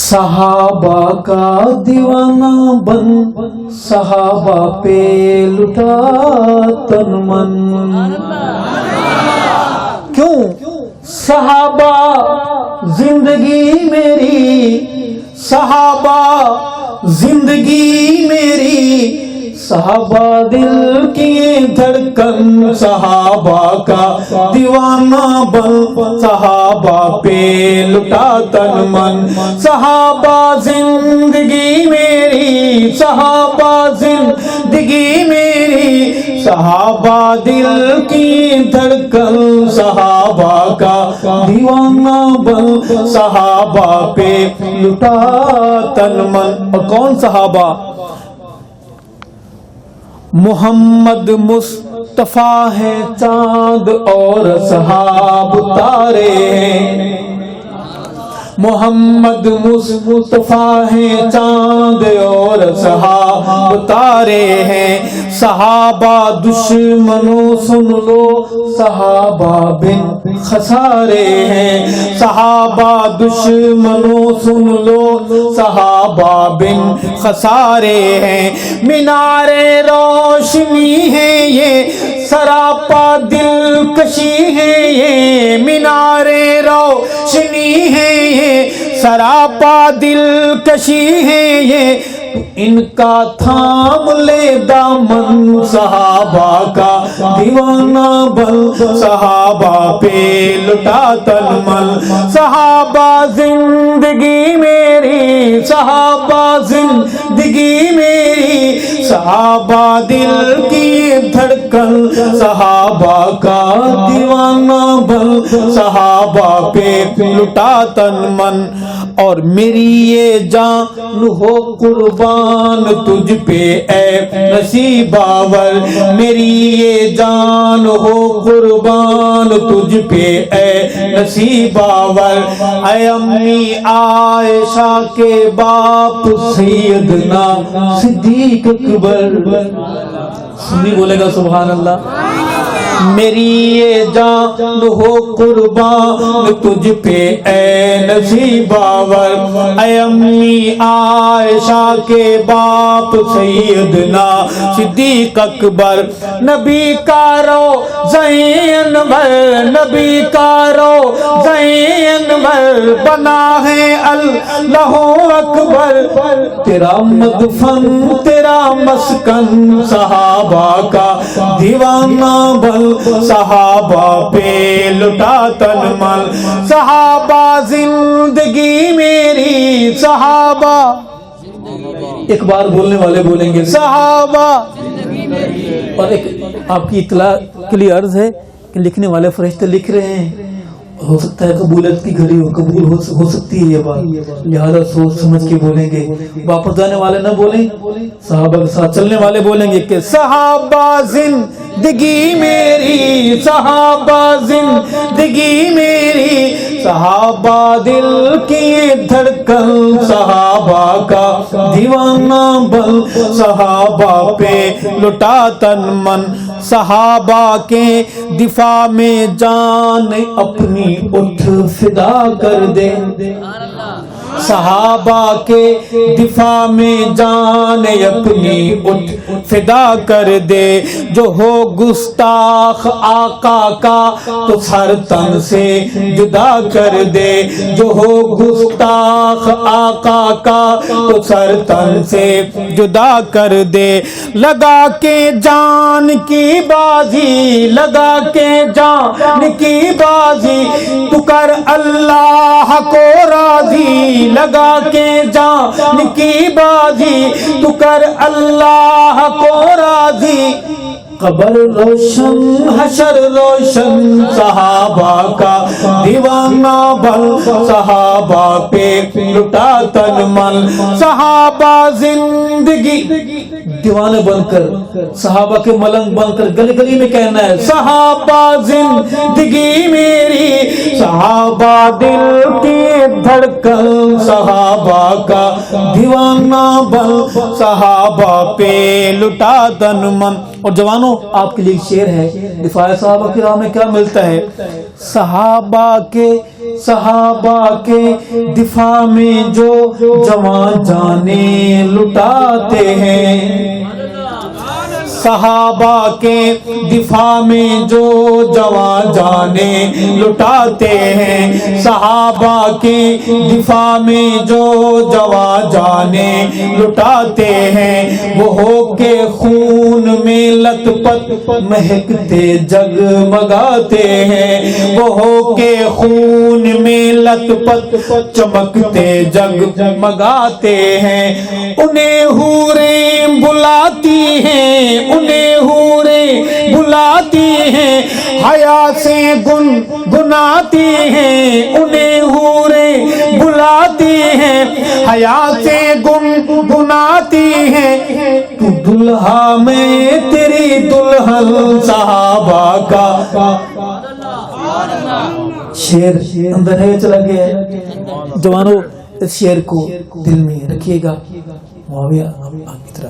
صحابہ کا دیوانہ بن صحابہ پہ لٹا تن من. کیوں؟ صحابہ زندگی میری، صحابہ زندگی میری، صحابہ دل کی دھڑکن، صحابہ کا دیوانہ بن صحابہ پہ لٹا تن من. صحابہ زندگی میری، صحابہ زندگی میری، صحابہ دل کی دھڑکن، صحابہ کا دیوانہ بن صحابہ پہ لٹا تن من. اور کون صحابہ؟ محمد مصطفیٰ ہے چاند اور صحاب تارے ہیں. محمد مصطفیٰ ہے چاند اور صحاب تارے ہیں. صحابہ دشمنوں سن لو صحابہ بن خسارے ہیں. صحابہ دشمنوں سن لو صحابہ بن خسارے ہیں. مینار روشنی ہے یہ سراپا دلکشی ہے یہ. مینار روشنی ہے یہ سراپا دلکشی ہے یہ. ان کا تھام لے دامن، صحابہ کا دیوانہ بن صحابہ پہ لٹا تن من. صحابہ زندگی میری، صحابہ زندگی میری، صحابہ دل کی دھڑکن، صحابہ کا دیوانہ بن صحابہ پہ لٹا تن من. اور میری یہ جان ہو قربان تجھ پہ اے نصیباور، میری یہ جان ہو قربان تجھ پہ اے نصیباور. اے امی عائشہ کے باپ سیدنا صدیق اکبر. سنی بولے گا سبحان اللہ. میری یہ جان ہو قربان تجھ پہ اے نصیباور. اے امی عائشہ کے باپ سیدنا صدیق اکبر. نبی کا روضہ انور، نبی کا روضہ انور بنا ہے اللہ اکبر. تیرا مدفن تیرا مسکن، صحابہ کا دیوانہ بن صحابہ پہ لٹا تن من. صحابہ زندگی میری، صحابہ ایک بار بولنے والے بولیں گے صحابہ. اور ایک آپ کی اطلاع کے لیے عرض ہے کہ لکھنے والے فرشتے لکھ رہے ہیں، ہو سکتا ہے قبولیت کی گھڑی ہو، قبول ہو سکتی ہے یہ بات، لہذا سوچ سمجھ کے بولیں گے. واپس جانے والے نہ بولیں، صحابہ کے ساتھ چلنے والے بولیں گے کہ صحابہ زندگی میری، صحابہ زندگی میری، صحابہ دل کی دھڑکن، صحابہ کا دیوانہ بن صحابہ پہ لٹا تن من. صحابہ کے دفاع میں جان اپنی اٹھ فدا کر دے. صحابہ کے دفاع میں جان اپنی اٹھ فدا کر دے. جو ہو گستاخ آقا کا تو سر تن سے جدا کر دے. جو ہو گستاخ آقا کا تو سر تن سے جدا کر دے. لگا کے جان کی بازی، لگا کے جان کی بازی، تو کر اللہ کو راضی. لگا کے جان کی بازی، تو کر اللہ کو راضی. قبر روشن حشر روشن، صحابہ کا دیوانہ بن صحابہ پہ لٹا تن من. صحابہ زندگی دیوانے بن کر، صحابہ کے ملنگ بن کر گلی گلی میں کہنا ہے صحابہ زندگی میری، صحابہ دل کی دھڑکن، صحابہ کا دیوانہ بن صحابہ پہ لٹا تن من. اور جوانوں آپ کے لیے شعر ہے، دفاع صحابہ کرام میں کیا ملتا ہے؟ صحابہ کے دفاع میں جو جوان جانیں لٹاتے ہیں، صحابہ کے دفاع میں جو جوان جانیں لٹاتے ہیں، صحابہ کے دفاع میں جو جوان جانیں لٹاتے ہیں، وہ ہو کے خون میں لت پت مہکتے جگمگاتے ہیں، وہ ہو کے خون میں لت پت چمکتے جگمگاتے ہیں، انہیں حوریں بلاتی ہیں، انہیں حوریں بلاتی ہیں، حیا سے گنگناتی ہیں، انہیں حوریں بلاتی ہیں، حیا سے گنگناتی ہیں، تو دلہا میں تیری دلہن صحابہ کا شعر اندر ہے چلا گیا ہے۔ جوانوں اس شعر کو دل میں رکھیے گا۔ معاویہ آپ کی طرح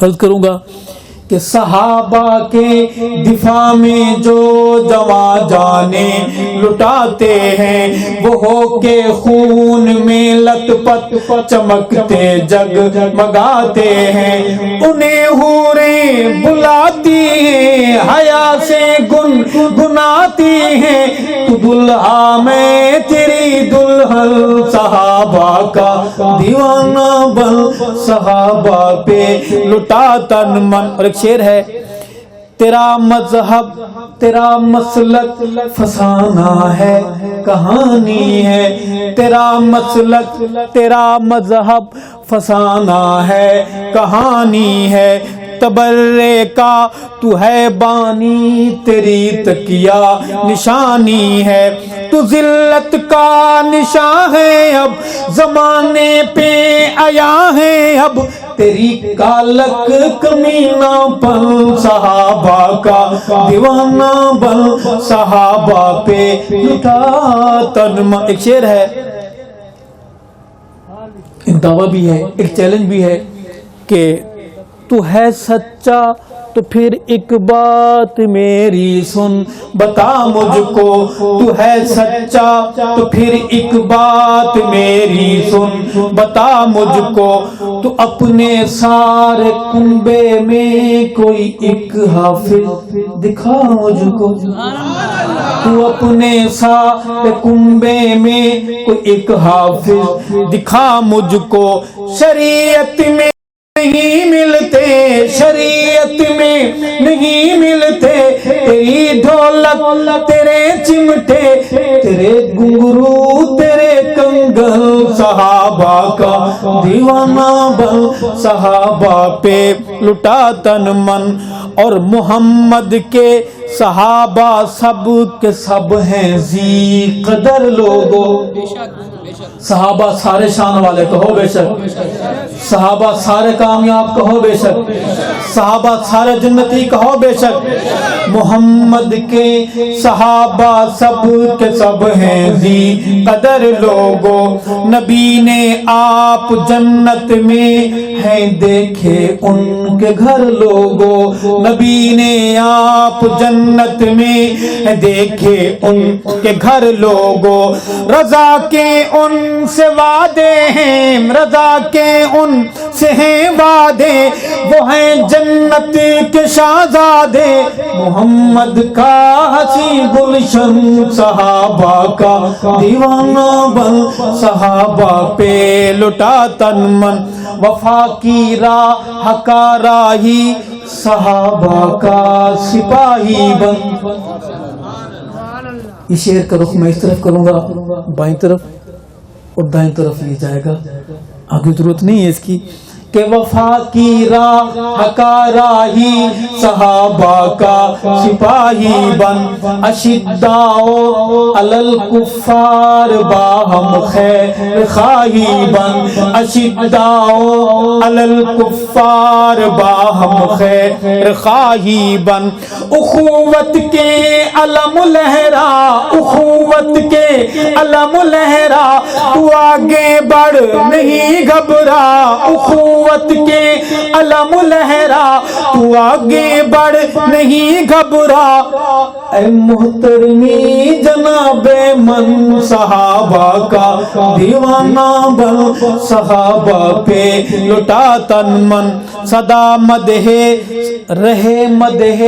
عرض کروں گا کہ صحابہ کے دفاع میں جو جوان جانیں لٹاتے ہیں، وہ ہو کے خون میں لت پت چمکتے جگمگاتے ہیں، انہیں حوریں بلاتی ہیں، حیا سے گنگناتی ہیں، تو دلہا میں تیری دلہن صحابہ کا دیوانہ بن، صحابہ پہ لٹا تن من۔ اور ایک شعر ہے، تیرا مذہب تیرا مسلک فسانہ ہے کہانی ہے، تیرا مسلک تیرا مذہب فسانہ ہے کہانی ہے، تبرے کا تو ہے بانی تیری تکیہ نشانی ہے، تو ذلت کا نشان ہے اب زمانے پہ آیا ہے، اب تیری کالک کمینہ پن، صحابہ کا دیوانہ بن، صحابہ پہ لٹا تن من۔ ایک شعر ہے، ایک دعویٰ بھی ہے، ایک چیلنج بھی ہے کہ تو ہے سچا تو پھر ایک بات میری سن، بتا مجھ کو تو ہے سچا تو پھر ایک بات میری سن، بتا مجھ کو تو اپنے سارے کنبے میں کوئی ایک حافظ دکھا مجھ کو، تو اپنے سارے کنبے میں کوئی ایک حافظ دکھا مجھ کو، شریعت میں نہیں ملتے، شریعت میں نہیں ملتے، تیری ڈھولک تیرے چمٹے، تیرے گھنگرو تیرے کنگن، صحابہ کا دیوانہ بن، صحابہ پہ لٹا تن من۔ اور محمد کے صحابہ سب کے سب ہیں ذی قدر لوگوں، صحابہ سارے شان والے کہو بے شک، صحابہ سارے کامیاب کہو بے شک، صحابہ سارے جنتی کہو بے شک، محمد کے صحابہ سب کے سب ہیں ذی قدر لوگوں، نبی نے آپ جنت میں ہیں دیکھے ان کے گھر لوگوں، نبی نے آپ جنت میں دیکھے ان کے گھر لوگوں، رضا کے ان سے وعدے ہیں، رضا کے ان سے ہیں وعدے، وہ ہیں جنت کے شہزادے، محمد کا حسین گلشن، صحابہ کا دیوانہ بن، صحابہ پہ لٹا تن من، وفا کی راہ کا راہی صحابہ کا سپاہی بن۔ اس شعر کا رخ میں اس طرف کروں گا، بائیں طرف اور دائیں طرف یہ جائے گا، آگے ضرورت نہیں ہے اس کی، کہ وفا کی راہ کا راہی صحابہ کا سپاہی بن، اشداء علی الکفار باہم خیر خواہی بن، اشداء علی الکفار باہم خیر خواہی بن، اخوت کے علم لہرا، اخوت کے علم لہرا، تو آگے بڑھ نہیں گھبرا، اخوت نبوت کے علم لہرا، تو آگے بڑھ نہیں گھبرا، اے محترمی جناب من صحابہ کا دیوانہ بن، صحابہ پہ لٹا تن من، صدا مدح رہے مدح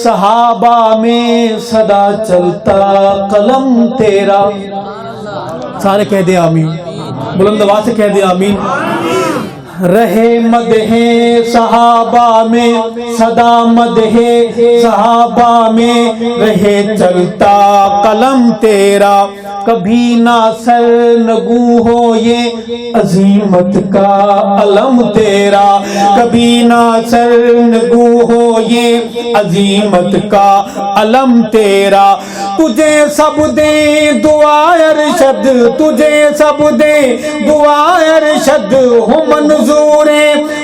صحابہ میں، صدا چلتا قلم تیرا۔ سارے کہہ دے آمین، بلند آواز سے کہہ دے آمین۔ رہے مدح صحابہ میں، صدا مدح صحابہ میں، رہے چلتا قلم تیرا، کبھی نہ سر نگو ہو یہ عظیمت کا علم تیرا، کبھی نہ سر نگو ہو یہ عظیمت کا علم تیرا، تجھے سب دے دعا ارشد، تجھے سب دے دعا ارشد، ہو منظور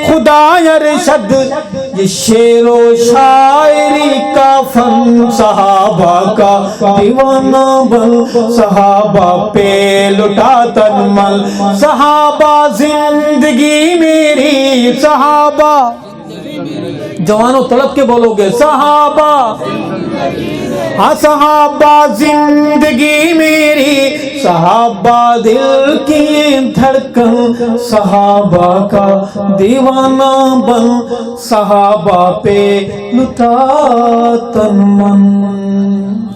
خدا ارشد، یہ شعر و شاعری کا فن، صحابہ کا دیوانہ بن، صحابہ پہ لٹا تن من، صحابہ زندگی میری، صحابہ جوانوں تڑپ کے بولو گے صحابہ، ہاں صحابہ زندگی میری، صحابہ دل کی دھڑکن، صحابہ کا دیوانہ بن، صحابہ پہ لٹا تن من۔